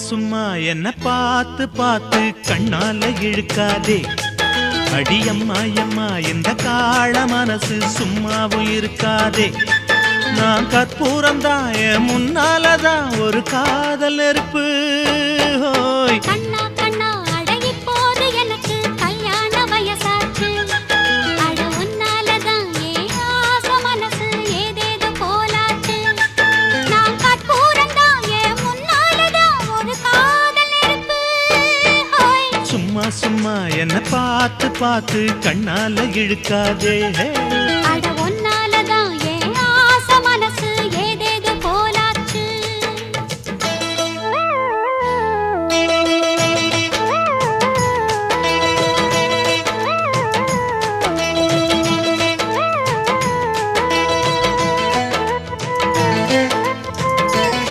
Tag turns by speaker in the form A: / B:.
A: சும்மா என்ன பார்த்து பார்த்து கண்ணால இழுக்காதே. அடியம்மா அம்மா இந்த காள மனசு சும்மாவும் இருக்காதே. நான் கற்பூரம் தான் என் முன்னாலதான் ஒரு காதல் நெருப்பு. ஹோய்
B: கண்ணா கண்ணா அடங்கி போது எனக்கு கல்யாண வயசாச்சு. அட உன்னாலதான் ஏன் ஆசை மனசு ஏதேதோ போலாச்சு. நான் கற்பூரம் தான் என் முன்னாலதான் ஒரு காதல் நெருப்பு. ஹோய்
A: சும்மா சும்மா என்ன பார்த்து பார்த்து கண்ணால இழுக்காதே.